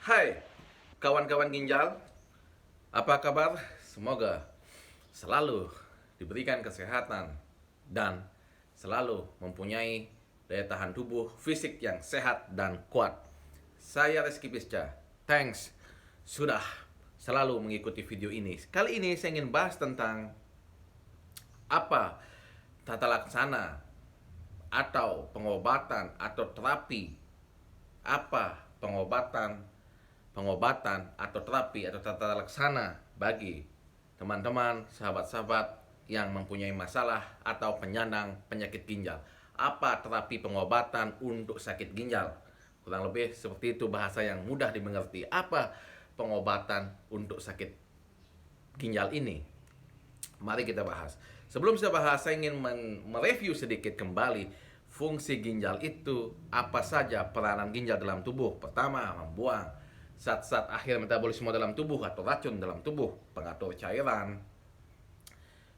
Hai, kawan-kawan ginjal, apa kabar? Semoga selalu diberikan kesehatan dan selalu mempunyai daya tahan tubuh fisik yang sehat dan kuat. Saya Rizky Pisca. Thanks sudah selalu mengikuti video ini. Kali ini saya ingin bahas tentang apa tata laksana atau pengobatan atau terapi, apa pengobatan atau terapi atau tata laksana bagi teman-teman, sahabat-sahabat yang mempunyai masalah atau penyandang penyakit ginjal. Apa terapi pengobatan untuk sakit ginjal? Kurang lebih seperti itu, bahasa yang mudah dimengerti. Apa pengobatan untuk sakit ginjal ini? Mari kita bahas. Sebelum saya bahas, saya ingin mereview sedikit kembali fungsi ginjal itu, apa saja peranan ginjal dalam tubuh. Pertama, membuang zat-zat akhir metabolisme dalam tubuh atau racun dalam tubuh, pengatur cairan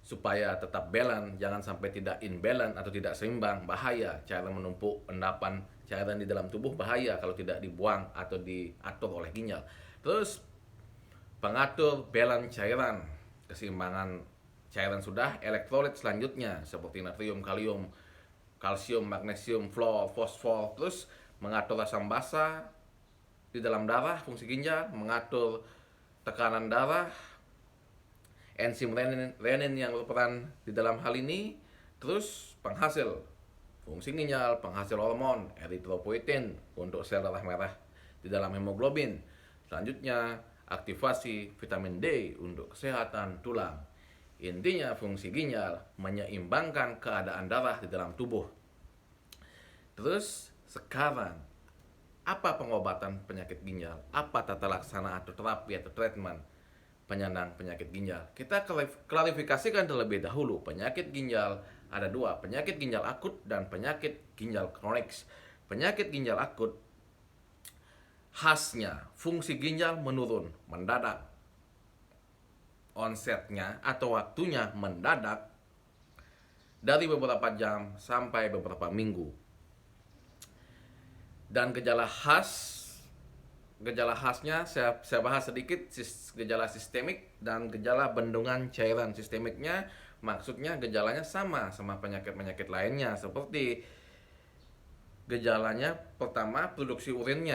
supaya tetap balance, jangan sampai tidak imbalance atau tidak seimbang, bahaya. Cairan menumpuk, endapan cairan di dalam tubuh bahaya kalau tidak dibuang atau diatur oleh ginjal. Terus pengatur balance cairan, keseimbangan cairan sudah, elektrolit selanjutnya seperti natrium, kalium, kalsium, magnesium, fluor, fosfor. Terus mengatur asam basa di dalam darah, fungsi ginjal, mengatur tekanan darah, enzim renin yang berperan di dalam hal ini. Terus penghasil fungsi ginjal, penghasil hormon eritropoietin untuk sel darah merah di dalam hemoglobin. Selanjutnya aktivasi vitamin D untuk kesehatan tulang. Intinya fungsi ginjal menyeimbangkan keadaan darah di dalam tubuh. Terus sekarang, apa pengobatan penyakit ginjal? Apa tata laksana atau terapi atau treatment penyandang penyakit ginjal? Kita klarifikasikan terlebih dahulu. Penyakit ginjal ada dua, penyakit ginjal akut dan penyakit ginjal kronik. Penyakit ginjal akut khasnya fungsi ginjal menurun mendadak, onsetnya atau waktunya mendadak dari beberapa jam sampai beberapa minggu. Dan gejala khasnya saya bahas sedikit. Gejala sistemik dan gejala bendungan cairan. Sistemiknya maksudnya gejalanya sama penyakit-penyakit lainnya, seperti gejalanya pertama produksi urin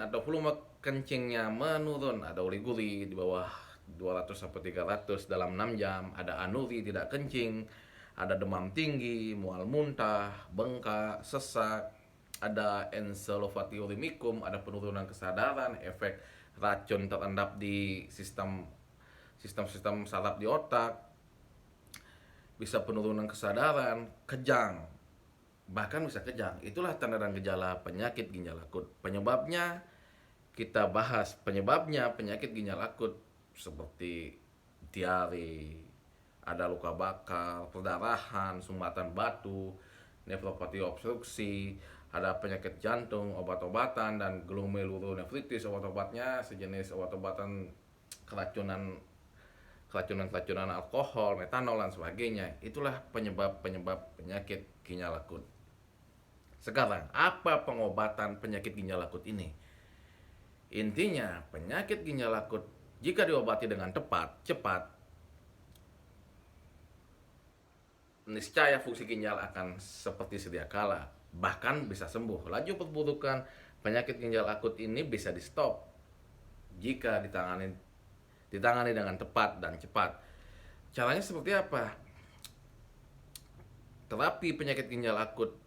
atau volume kencingnya menurun, ada uliguri di bawah 200 sampai 300 dalam 6 jam, ada anuri tidak kencing, ada demam tinggi, mual muntah, bengkak, sesak, ada encephalopathiuremicum, ada penurunan kesadaran, efek racun terendap di sistem saraf di otak, bisa penurunan kesadaran, kejang, bahkan bisa kejang. Itulah tanda dan gejala penyakit ginjal akut. Penyebabnya kita bahas. Penyebabnya penyakit ginjal akut seperti diare, ada luka bakar, perdarahan, sumbatan batu, nefropati obstruksi, ada penyakit jantung, obat-obatan, dan glomerulonefritis. Obat-obatnya sejenis obat-obatan keracunan alkohol, metanol, dan sebagainya. Itulah penyebab penyakit ginjal akut. Sekarang, apa pengobatan penyakit ginjal akut ini? Intinya, penyakit ginjal akut jika diobati dengan cepat, niscaya fungsi ginjal akan seperti sedia kala, bahkan bisa sembuh. Laju perburukan penyakit ginjal akut ini bisa di stop jika ditangani dengan tepat dan cepat. Caranya seperti apa? Terapi penyakit ginjal akut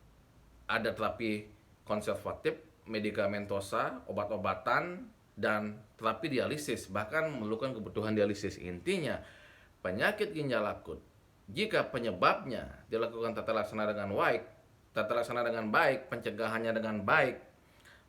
ada terapi konservatif, medikamentosa, obat-obatan, dan terapi dialisis, bahkan memerlukan kebutuhan dialisis. Intinya, penyakit ginjal akut jika penyebabnya dilakukan tata laksana dengan baik, pencegahannya dengan baik,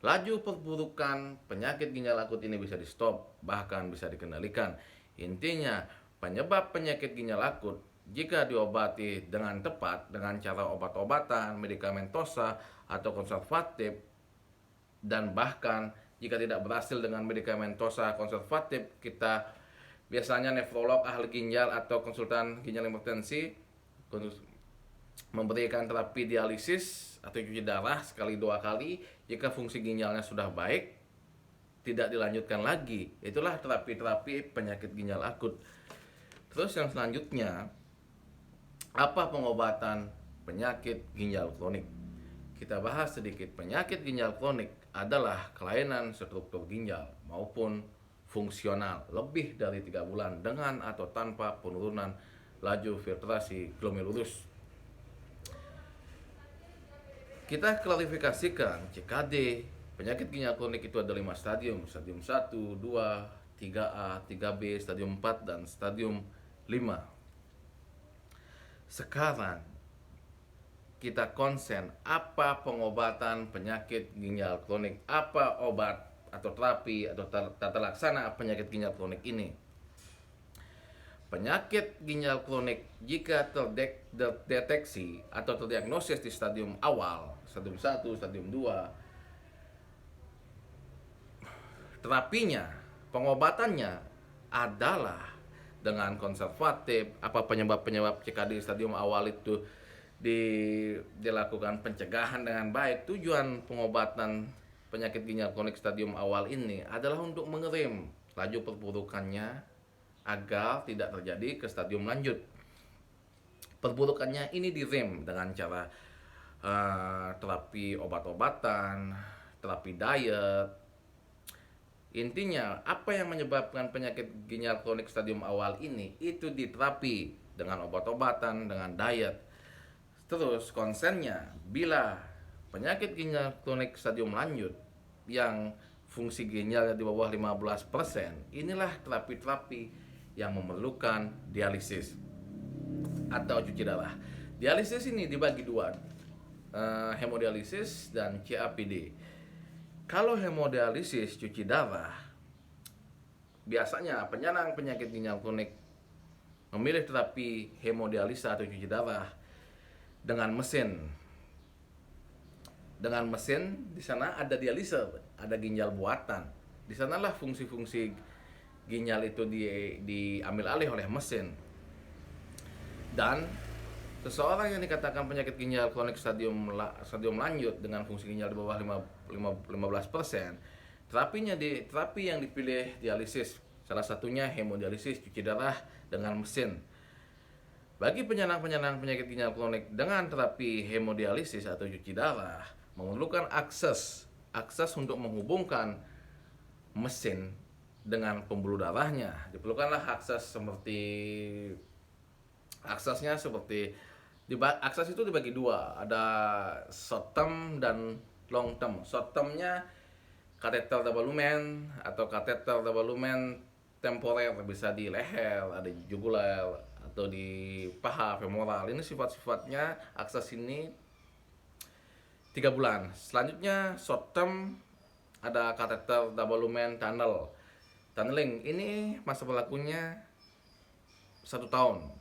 laju perburukan penyakit ginjal akut ini bisa di stop, bahkan bisa dikendalikan. Intinya, penyebab penyakit ginjal akut jika diobati dengan tepat dengan cara obat-obatan, medikamentosa, atau konservatif, dan bahkan jika tidak berhasil dengan medikamentosa konservatif, kita biasanya nefrolog, ahli ginjal, atau konsultan ginjal emergensi memberikan terapi dialisis atau cuci darah sekali 2 kali jika fungsi ginjalnya sudah baik. tidak dilanjutkan lagi. Itulah terapi-terapi penyakit ginjal akut. Terus yang selanjutnya, apa pengobatan penyakit ginjal kronik? Kita bahas sedikit. Penyakit ginjal kronik adalah kelainan struktur ginjal maupun fungsional lebih dari 3 bulan dengan atau tanpa penurunan laju filtrasi glomerulus. Kita klarifikasikan CKD. Penyakit ginjal kronik itu ada 5 stadium. Stadium 1, 2, 3A, 3B, stadium 4, dan stadium 5. Sekarang kita konsen apa pengobatan penyakit ginjal kronik, apa obat atau terapi atau tata laksana penyakit ginjal kronik ini. Penyakit ginjal kronik jika terdeteksi atau terdiagnosis di stadium awal, stadium 1, stadium 2, terapinya, pengobatannya adalah dengan konservatif. Apa penyebab CKD stadium awal itu dilakukan pencegahan dengan baik. Tujuan pengobatan penyakit ginjal kronik stadium awal ini adalah untuk mengerem laju perburukannya agar tidak terjadi ke stadium lanjut. Perburukannya ini direm dengan cara terapi obat-obatan, terapi diet. Intinya, apa yang menyebabkan penyakit ginjal kronik stadium awal ini itu diterapi dengan obat-obatan, dengan diet. Terus konsennya, bila penyakit ginjal kronik stadium lanjut yang fungsi ginjalnya di bawah 15%, inilah terapi-terapi yang memerlukan dialisis atau cuci darah. Dialisis ini dibagi dua, hemodialisis dan CAPD. Kalau hemodialisis cuci darah, biasanya penyandang penyakit ginjal kronik memilih terapi hemodialisa atau cuci darah dengan mesin. Dengan mesin di sana ada dialiser, ada ginjal buatan. Di sanalah fungsi-fungsi ginjal itu diambil alih oleh mesin. Dan seseorang yang dikatakan penyakit ginjal kronik stadium lanjut dengan fungsi ginjal di bawah 15%, terapi yang dipilih dialisis. Salah satunya hemodialisis, cuci darah dengan mesin. Bagi penyandang penyakit ginjal kronik dengan terapi hemodialisis atau cuci darah memerlukan akses untuk menghubungkan mesin dengan pembuluh darahnya. Diperlukanlah akses akses itu dibagi dua, ada short term dan long term. Short termnya kateter double lumen atau kateter double lumen temporer, bisa di leher, ada di jugular atau di paha femoral. Ini sifat-sifatnya akses ini 3 bulan. Selanjutnya short term ada kateter double lumen tunneling. Ini masa berlakunya 1 tahun.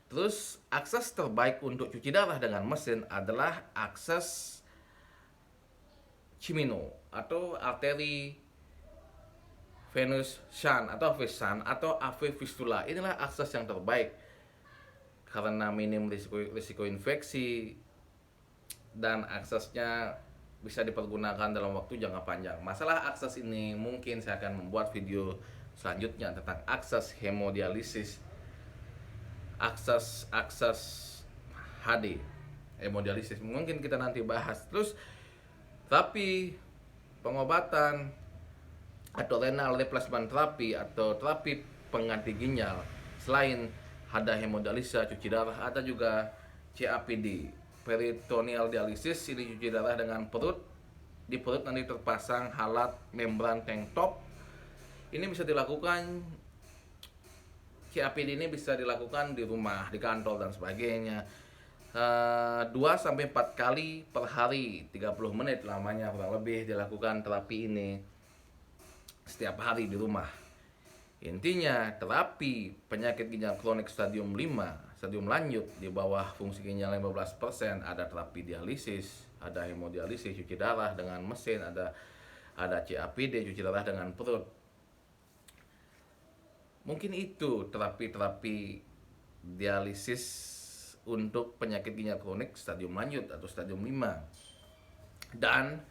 Terus akses terbaik untuk cuci darah dengan mesin adalah akses Cimino atau arteri venous shunt atau VSUN atau AV fistula. Inilah akses yang terbaik karena minim risiko infeksi dan aksesnya bisa dipergunakan dalam waktu jangka panjang. Masalah akses ini mungkin saya akan membuat video selanjutnya tentang akses hemodialisis, akses HD hemodialisis, mungkin kita nanti bahas. Terus terapi pengobatan atau renal replacement terapi atau terapi pengganti ginjal, selain ada hemodialisa, cuci darah, ada juga CAPD, peritoneal dialisis. Ini cuci darah dengan perut. Di perut nanti terpasang alat membran tank top. Ini bisa dilakukan, CAPD ini bisa dilakukan di rumah, di kantor dan sebagainya. 2-4 kali per hari, 30 menit lamanya kurang lebih dilakukan terapi ini setiap hari di rumah. Intinya, terapi penyakit ginjal kronik stadium 5, stadium lanjut di bawah fungsi ginjal 15%, ada terapi dialisis, ada hemodialisis, cuci darah dengan mesin, ada CAPD, cuci darah dengan perut. Mungkin itu terapi-terapi dialisis untuk penyakit ginjal kronik stadium lanjut atau stadium 5. Dan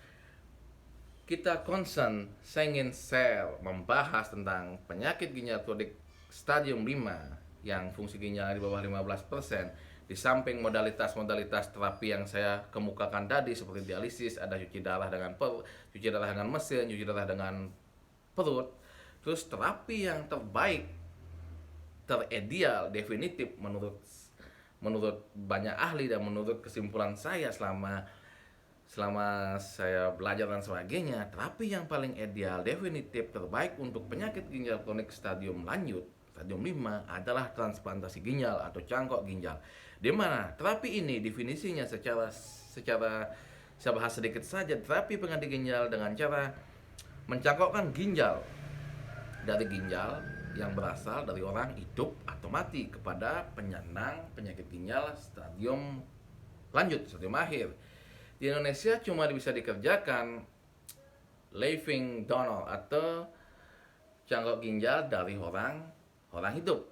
kita concern, saya ingin share, membahas tentang penyakit ginjal kronik stadium 5 yang fungsi ginjalnya di bawah 15%. Di samping modalitas-modalitas terapi yang saya kemukakan tadi seperti dialisis, ada cuci darah dengan cuci darah dengan mesin, cuci darah dengan perut. Terus terapi yang terbaik, terideal, definitif menurut banyak ahli dan menurut kesimpulan saya selama saya belajar dan sebagainya, terapi yang paling ideal, definitif, terbaik untuk penyakit ginjal kronik stadium lanjut, stadium 5 adalah transplantasi ginjal atau cangkok ginjal. Di mana terapi ini definisinya secara saya bahas sedikit saja. Terapi pengganti ginjal dengan cara mencangkokkan ginjal dari ginjal yang berasal dari orang hidup atau mati kepada penyandang penyakit ginjal stadium lanjut, stadium akhir. Di Indonesia cuma bisa dikerjakan living donor atau cangkok ginjal dari orang hidup.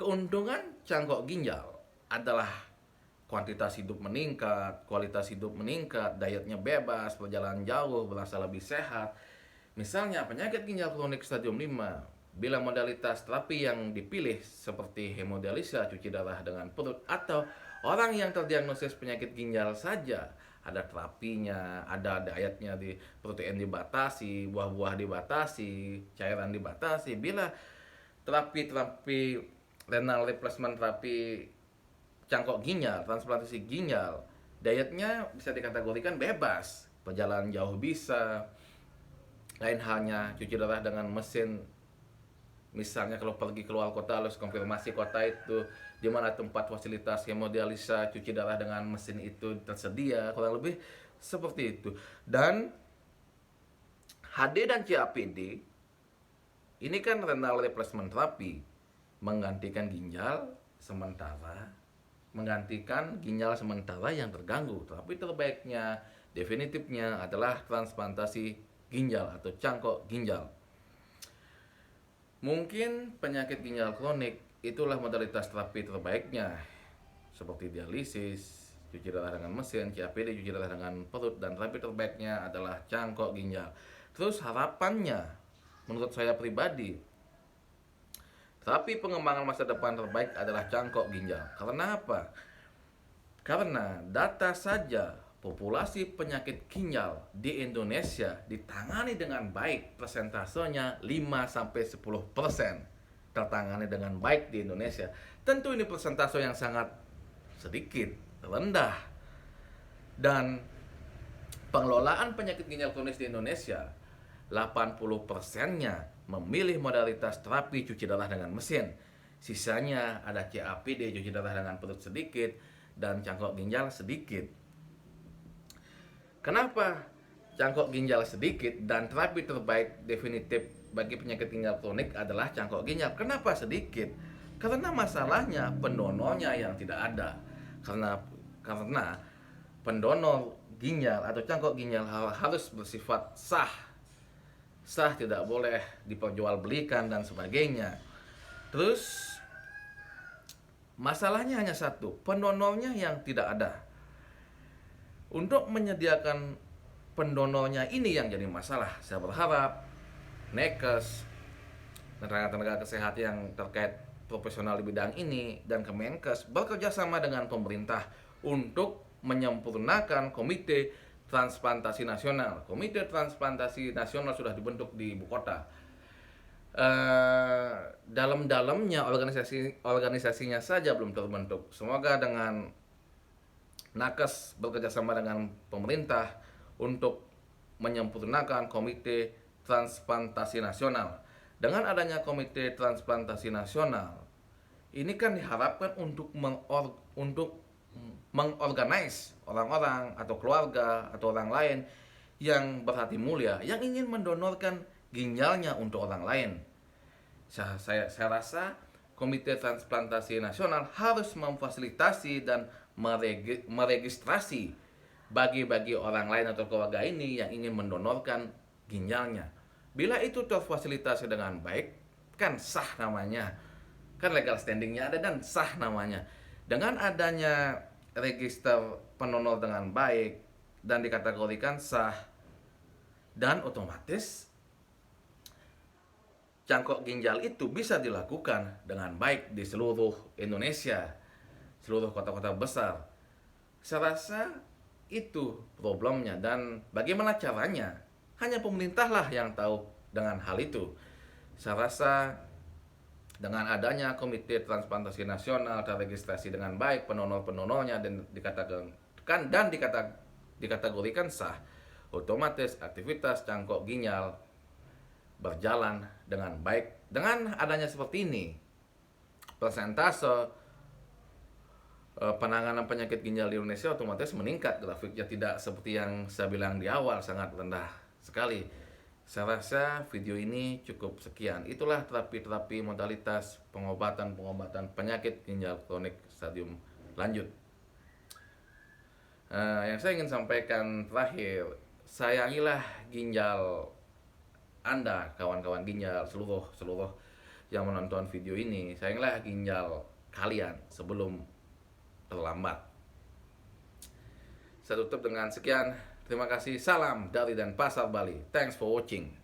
Keuntungan cangkok ginjal adalah kuantitas hidup meningkat, kualitas hidup meningkat, dietnya bebas, perjalanan jauh, berasa lebih sehat. Misalnya penyakit ginjal kronik stadium 5, bila modalitas terapi yang dipilih seperti hemodialisa, cuci darah dengan perut, atau orang yang terdiagnosis penyakit ginjal saja, ada terapinya, ada dietnya, di protein dibatasi, buah-buah dibatasi, cairan dibatasi. Bila terapi renal replacement, terapi cangkok ginjal, transplantasi ginjal, dietnya bisa dikategorikan bebas, perjalanan jauh bisa, lain halnya cuci darah dengan mesin. Misalnya kalau pergi keluar kota harus konfirmasi kota itu di mana tempat fasilitas hemodialisa, cuci darah dengan mesin itu tersedia, kurang lebih seperti itu. Dan HD dan CAPD ini kan renal replacement therapy, menggantikan ginjal sementara yang terganggu. Tapi terbaiknya, definitifnya adalah transplantasi ginjal atau cangkok ginjal. Mungkin penyakit ginjal kronik itulah modalitas terapi terbaiknya, seperti dialisis, cuci darah dengan mesin, CAPD, cuci darah dengan perut, dan terapi terbaiknya adalah cangkok ginjal. Terus harapannya, menurut saya pribadi, terapi pengembangan masa depan terbaik adalah cangkok ginjal. Karena apa? Karena data saja populasi penyakit ginjal di Indonesia ditangani dengan baik, persentasenya 5-10% tertangani dengan baik di Indonesia. Tentu ini persentase yang sangat sedikit, rendah. Dan pengelolaan penyakit ginjal kronis di Indonesia, 80%-nya memilih modalitas terapi cuci darah dengan mesin. Sisanya ada CAPD, cuci darah dengan perut sedikit, dan cangkok ginjal sedikit. Kenapa cangkok ginjal sedikit dan terapi terbaik definitif bagi penyakit ginjal kronik adalah cangkok ginjal? Kenapa sedikit? Karena masalahnya pendonornya yang tidak ada. Karena pendonor ginjal atau cangkok ginjal harus bersifat sah, tidak boleh diperjualbelikan dan sebagainya. Terus masalahnya hanya satu, pendonornya yang tidak ada. Untuk menyediakan pendonornya ini yang jadi masalah. Saya berharap Nakes, tenaga kesehatan yang terkait profesional di bidang ini, dan Kemenkes bekerja sama dengan pemerintah untuk menyempurnakan Komite Transplantasi Nasional. Komite Transplantasi Nasional sudah dibentuk di ibu kota. Dalam-dalamnya organisasinya saja belum terbentuk. Semoga dengan Nakes bekerja sama dengan pemerintah untuk menyempurnakan Komite Transplantasi Nasional. Dengan adanya Komite Transplantasi Nasional, ini kan diharapkan untuk mengorganize orang-orang atau keluarga atau orang lain yang berhati mulia, yang ingin mendonorkan ginjalnya untuk orang lain. Saya rasa Komite Transplantasi Nasional harus memfasilitasi dan meregistrasi bagi orang lain atau keluarga ini yang ingin mendonorkan ginjalnya. Bila itu terfasilitasi dengan baik, kan sah namanya, kan legal standingnya ada dan sah namanya. Dengan adanya register pendonor dengan baik dan dikategorikan sah, Dan otomatis cangkok ginjal itu bisa dilakukan dengan baik di seluruh Indonesia, seluruh kota-kota besar. Saya rasa itu problemnya, dan bagaimana caranya? Hanya pemerintahlah yang tahu dengan hal itu. Saya rasa dengan adanya Komite Transplantasi Nasional terregistrasi dengan baik pendonor-pendonornya dan dikategorikan sah, otomatis aktivitas cangkok ginjal berjalan dengan baik. Dengan adanya seperti ini, persentase penanganan penyakit ginjal di Indonesia otomatis meningkat. Grafiknya tidak seperti yang saya bilang di awal, sangat rendah sekali. Saya rasa video ini cukup sekian. Itulah terapi-terapi modalitas pengobatan penyakit ginjal kronik stadium lanjut. Yang saya ingin sampaikan terakhir, sayangilah ginjal Anda, kawan-kawan ginjal, seluruh yang menonton video ini. Sayangilah ginjal kalian sebelum terlambat. Saya tutup dengan sekian. Terima kasih. Salam dari Denpasar, Bali. Thanks for watching.